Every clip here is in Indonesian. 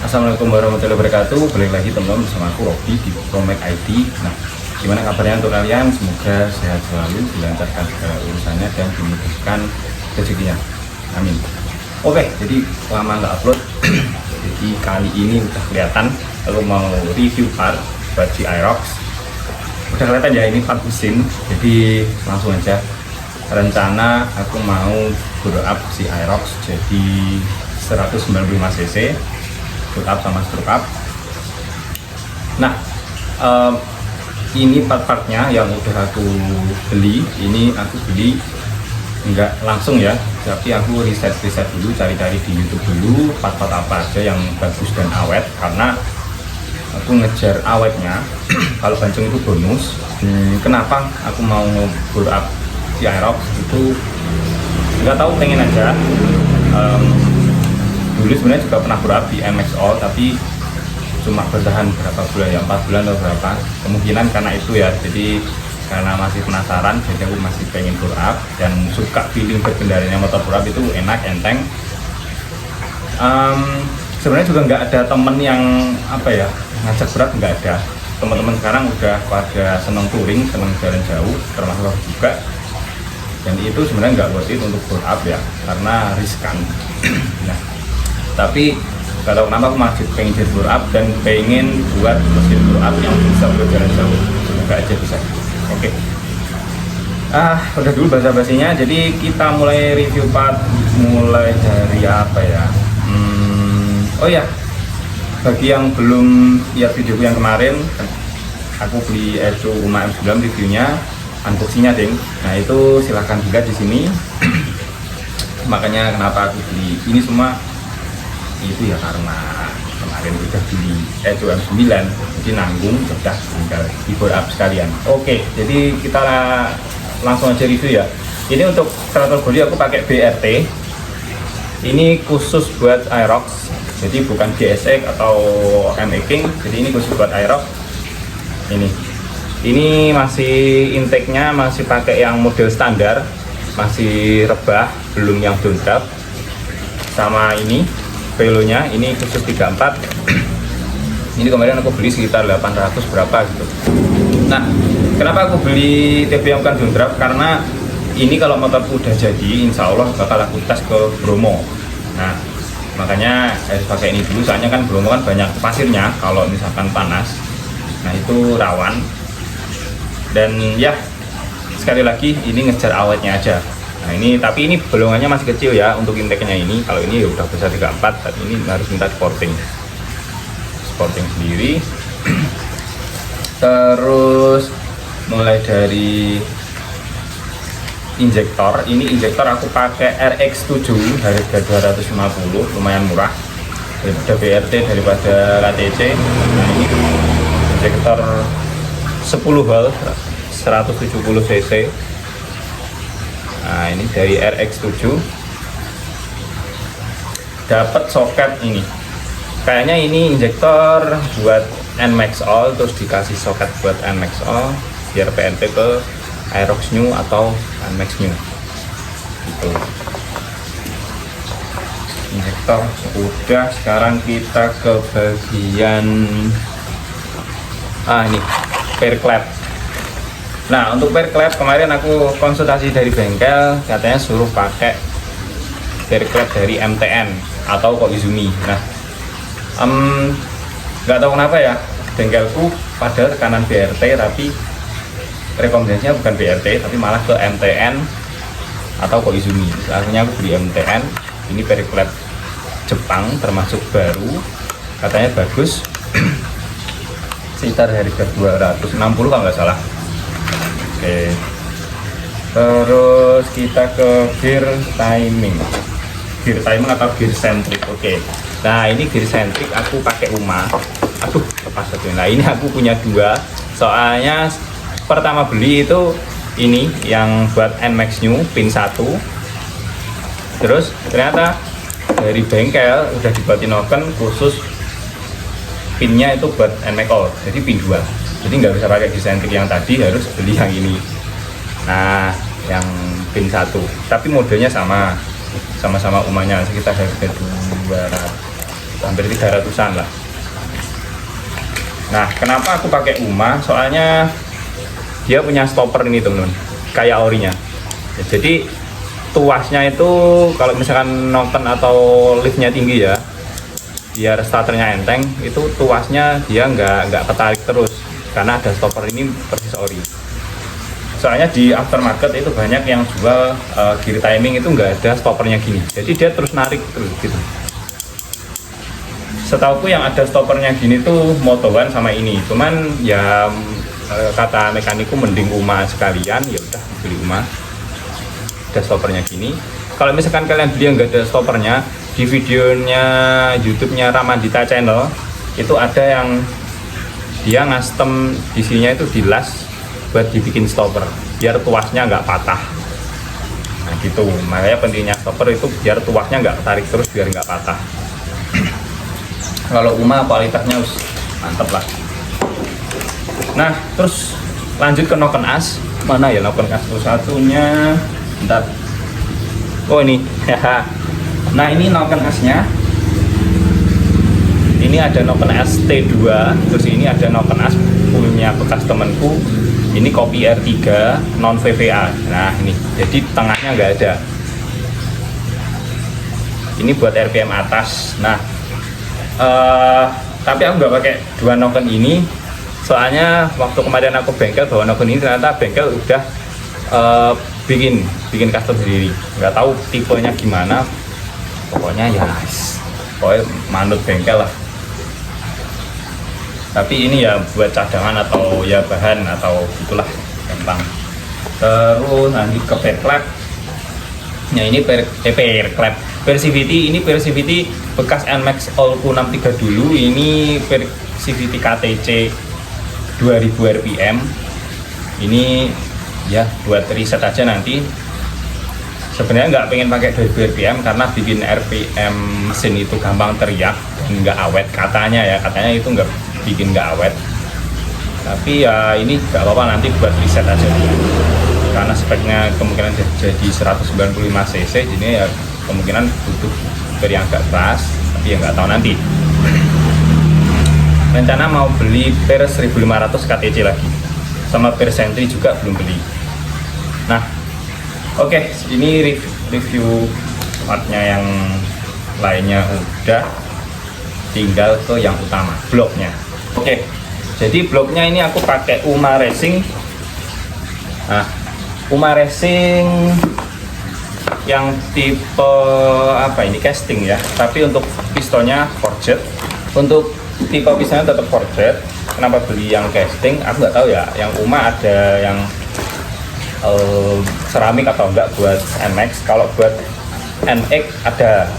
Assalamualaikum warahmatullahi wabarakatuh. Balik lagi teman-teman bersama aku Robi di Promed ID. Nah, gimana kabarnya untuk kalian? Semoga sehat selalu, dilancarkan segala urusannya dan dimudahkan rezekinya. Amin. Oke, jadi lama nggak upload. Jadi kali ini udah kelihatan aku mau review part buat si Aerox. Udah kelihatan ya, ini part mesin. Jadi langsung aja. Rencana aku mau blow up si Aerox jadi 195 cc. Blow up sama stroke up. Nah, ini part-partnya yang udah aku beli. Ini aku beli nggak langsung ya, tapi aku riset dulu, cari-cari di YouTube dulu part-part apa aja yang bagus dan awet, karena aku ngejar awetnya. Kalau bancung itu bonus. Kenapa aku mau blow up si Aerox itu nggak tahu, pengen aja. Dulu sebenarnya juga pernah blow up di MXO, tapi cuma bertahan berapa bulan ya, 4 bulan atau berapa, kemungkinan karena itu ya. Jadi karena masih penasaran, jadi aku masih pengen blow up dan suka feeling berkendaranya motor blow up itu enak, enteng. Sebenarnya juga nggak ada temen yang apa ya ngajak berat, nggak ada. Teman-teman sekarang udah pada seneng touring, seneng jalan jauh, termasuk aku juga. Dan itu sebenarnya nggak worth it untuk blow up ya, karena riskan. Nah, tapi gak tahu kenapa aku masih pengen jadi blow up dan pengen buat mesin blow up yang bisa untuk jalan jauh. Semoga aja bisa. Oke. Udah dulu basa-basinya. Jadi kita mulai review part, mulai dari apa ya? Oh ya, bagi yang belum lihat videoku yang kemarin, aku beli Echo Uma M9 reviewnya, unboxingnya ding. Nah itu silahkan dilihat di sini. Makanya kenapa aku beli ini semua itu ya karena kemarin udah beli Echo M9, jadi nanggung, udah tinggal di blow up sekalian. Oke, jadi kita langsung aja review ya. Ini untuk throttle body aku pakai BRT. Ini khusus buat Aerox, jadi bukan GSX atau ME King. Jadi ini khusus buat Aerox. Ini masih intake-nya masih pakai yang model standar, masih rebah, belum yang downdraft. Sama ini velonya, ini khusus 34. Ini kemarin aku beli sekitar 800 berapa gitu. Nah, kenapa aku beli TB yang bukan downdraft? Karena ini kalau motor udah jadi, insya Allah bakal aku tes ke Bromo. Nah, makanya harus pakai ini dulu, soalnya kan Bromo kan banyak pasirnya kalau misalkan panas. Nah, itu rawan. Dan ya, sekali lagi ini ngejar awetnya aja. Nah ini, tapi ini bolongannya masih kecil ya untuk intake-nya ini. Kalau ini ya udah besar 34, tapi ini harus minta sporting sendiri. Terus mulai dari injektor. Ini injektor aku pakai RX7 harga 250, lumayan murah daripada BRT, daripada KTC. Nah ini injektor 10 volt 170 cc. Nah ini dari RX7, dapat soket ini. Kayaknya ini injektor buat NMAX All, terus dikasih soket buat NMAX All biar PNP ke Aerox New atau NMAX New gitu. Injektor udah, sekarang kita ke bagian ini pair clap. Nah untuk pair clap kemarin aku konsultasi dari bengkel, katanya suruh pakai pair clap dari MTN atau Koizumi. Nah nggak tahu kenapa ya, bengkelku pada tekanan BRT, tapi rekomendasinya bukan BRT tapi malah ke MTN atau Koizumi. Akhirnya aku beli MTN. Ini pair clap Jepang, termasuk baru, katanya bagus. Sekitar harga 260 kalau nggak salah. Oke, terus kita ke gear timing atau gear centric. Oke, nah ini gear centric aku pakai Uma. Aduh, lepas satu. Nah ini aku punya dua, soalnya pertama beli itu ini yang buat NMAX New pin 1, terus ternyata dari bengkel udah dibuatin oven khusus pinnya itu buat NMAX All, jadi pin 2. Jadi nggak bisa pakai desaintik yang tadi, harus beli yang ini. Nah yang pin 1, tapi modelnya sama-sama Umanya, sekitar harga 200 hampir 300-an lah. Nah, kenapa aku pakai UMA? Soalnya dia punya stopper ini teman-teman, kayak orinya. Ya, jadi tuasnya itu kalau misalkan Noken atau liftnya tinggi ya, biar starternya enteng, itu tuasnya dia nggak ketarik terus karena ada stopper ini persis ori. Soalnya di aftermarket itu banyak yang jual gear timing itu nggak ada stoppernya gini, jadi dia terus narik terus gitu. Setauku yang ada stoppernya gini tuh Moto One sama ini, cuman ya kata mekaniku mending UMA sekalian, ya udah beli UMA ada stoppernya gini. Kalau misalkan kalian beli yang nggak ada stoppernya, di videonya YouTube-nya Ramandita Channel itu ada yang dia ngastem isinya itu dilas buat dibikin stopper biar tuasnya nggak patah. Nah gitu, makanya pentingnya stopper itu biar tuasnya nggak tarik terus, biar nggak patah. Kalau UMA kualitasnya mantep lah. Nah terus lanjut ke Noken as. Mana ya Noken as satunya? Bentar. Oh ini. Nah ini Noken asnya. Ini ada Noken as T2. Terus ini ada Noken as punya bekas temanku. Ini kopi R3 non VVA. Nah ini, jadi tengahnya nggak ada. Ini buat RPM atas. Nah, tapi aku nggak pakai dua Noken ini. Soalnya waktu kemarin aku bengkel bawa Noken ini, ternyata bengkel udah bikin custom sendiri. Nggak tahu tipenya gimana. Pokoknya ya, pokoknya manut bengkel lah. Tapi ini ya buat cadangan atau ya bahan atau itulah gampang. Terus lanjut ke pair clap. Nah ini pair clap Persivity, ini Persivity bekas NMAX Olku 63 dulu. Ini Persivity KTC 2000 rpm. Ini ya buat riset aja nanti. Sebenarnya nggak pengen pakai 2000 rpm karena bikin rpm mesin itu gampang teriak dan nggak awet katanya ya, katanya itu bikin nggak awet. Tapi ya ini nggak apa-apa, nanti buat riset aja karena speknya kemungkinan jadi 195 cc, jadi ya kemungkinan butuh dari yang agak keras, tapi ya nggak tahu nanti. Rencana mau beli per 1500 KTC lagi, sama per Sentry juga belum beli. Nah oke, ini review partnya yang lainnya udah, tinggal ke yang utama, bloknya. Oke, jadi bloknya ini aku pakai UMA Racing. Nah, UMA Racing yang tipe apa ini, casting ya, tapi untuk pistonnya forged. Untuk tipe pistonnya tetap forged. Kenapa beli yang casting? Aku nggak tahu ya. Yang UMA ada yang seramik atau enggak buat NMAX. Kalau buat NX ada,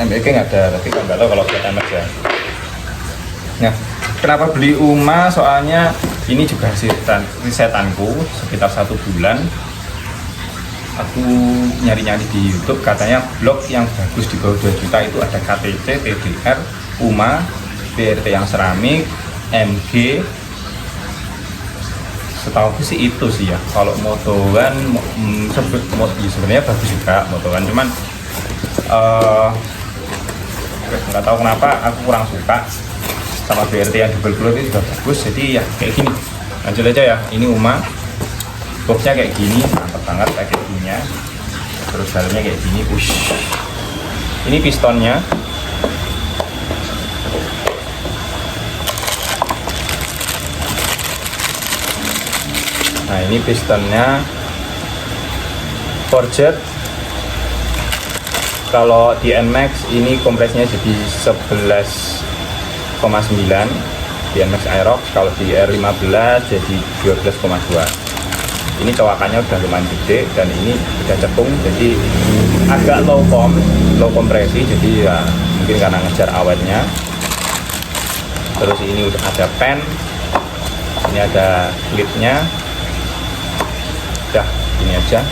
MX ada, tapi nggak tahu kalau buat NMAX ya. Nah, kenapa beli UMA? Soalnya ini juga risetanku sekitar 1 bulan. Aku nyari-nyari di YouTube, katanya blok yang bagus di bawah 2 juta itu ada KTC, TDR, UMA, BRT yang seramik, MG. Setahu sih itu sih ya. Kalau Moto One sebenarnya bagus juga Moto One, cuman nggak tahu kenapa aku kurang suka sama BRT yang double floor itu juga bagus. Jadi ya kayak gini, lanjut aja ya. Ini UMA, boxnya kayak gini, mantap banget packagingnya. Terus dalamnya kayak gini, push. Ini pistonnya. Nah ini pistonnya forged. Kalau di NMAX ini kompresnya jadi 11,9 di NMAX Aerox. Kalau di R15 jadi 12,2. Ini cowakannya udah lumayan gede dan ini udah cekung, jadi agak low kompresi, jadi ya mungkin karena ngejar awetnya. Terus ini udah ada pen, ini ada klipnya. Udah ini aja.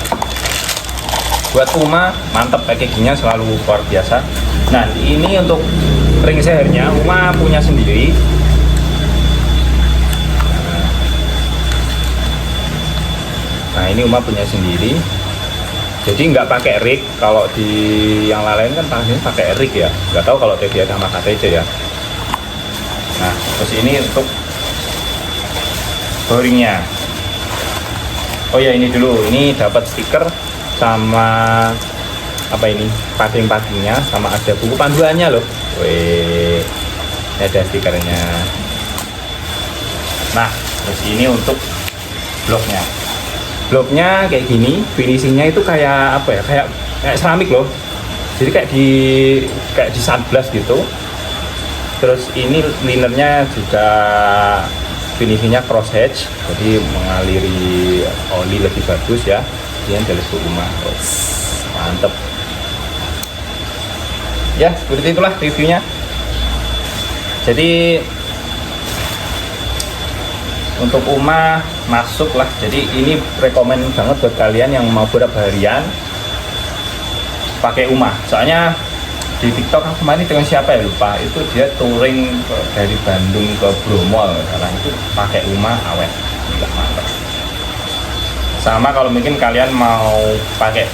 Buat UMA mantap, packagingnya selalu luar biasa. Nah ini untuk ring sehernya UMA punya sendiri. Nah ini UMA punya sendiri. Jadi nggak pakai rig. Kalau di yang lain kan pakai rig ya. Nggak tahu kalau TDI sama KTC ya. Nah, terus ini untuk boringnya. Oh ya, ini dulu, ini dapat stiker sama apa ini, packing-packingnya, sama ada buku panduannya loh. Wih, ada stikernya. Nah, terus ini untuk bloknya kayak gini, finishingnya itu kayak apa ya, kayak seramik loh. Jadi kayak di sunblast gitu. Terus ini linernya juga finishingnya cross hatch, jadi mengaliri oli lebih bagus ya. Ini dari rumah, mantep ya. Seperti itulah reviewnya. Jadi untuk UMA masuk lah. Jadi ini rekomen banget buat kalian yang mau beberapa harian pakai UMA. Soalnya di TikTok aku kemarin dengan siapa ya lupa, itu dia touring dari Bandung ke Bromo karena itu pakai UMA awet, enggak mantap. Sama kalau mungkin kalian mau pakai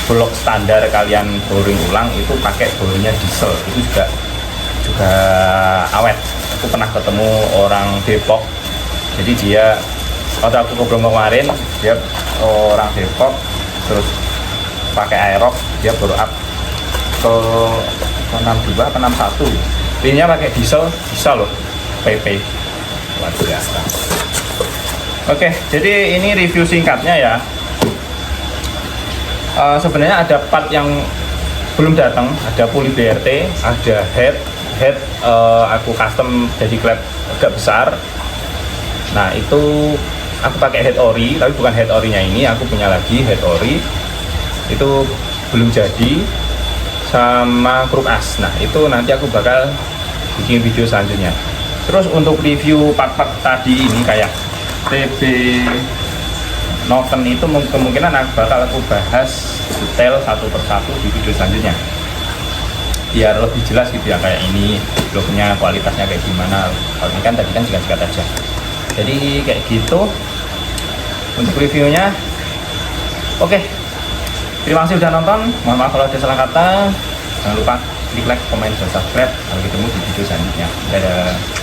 blok standar, kalian touring ulang itu pakai boringnya diesel, itu juga awet. Aku pernah ketemu orang Depok, jadi dia waktu aku ke Bromo kemarin, dia orang Depok terus pakai aerox, dia baru up ke 62 ke 61, ini pakai diesel bisa loh, PP luar biasa. Oke, jadi ini review singkatnya ya. Sebenarnya ada part yang belum datang, ada puli BRT, ada head aku custom jadi klep agak besar. Nah itu aku pakai head ori, tapi bukan head orinya ini, aku punya lagi head ori, itu belum jadi, sama kruk as. Nah itu nanti aku bakal bikin video selanjutnya. Terus untuk review part-part tadi ini kayak TB Noken itu kemungkinan bakal aku bahas detail satu persatu di video selanjutnya, biar lebih jelas gitu ya, kayak ini bloknya kualitasnya kayak gimana. Kalau ini kan tadi kan singkat-singkat aja, jadi kayak gitu untuk reviewnya. Oke, terima kasih udah nonton. Mohon maaf kalau ada salah kata. Jangan lupa klik like, komen, dan subscribe. Sampai ketemu di video selanjutnya. Dadah.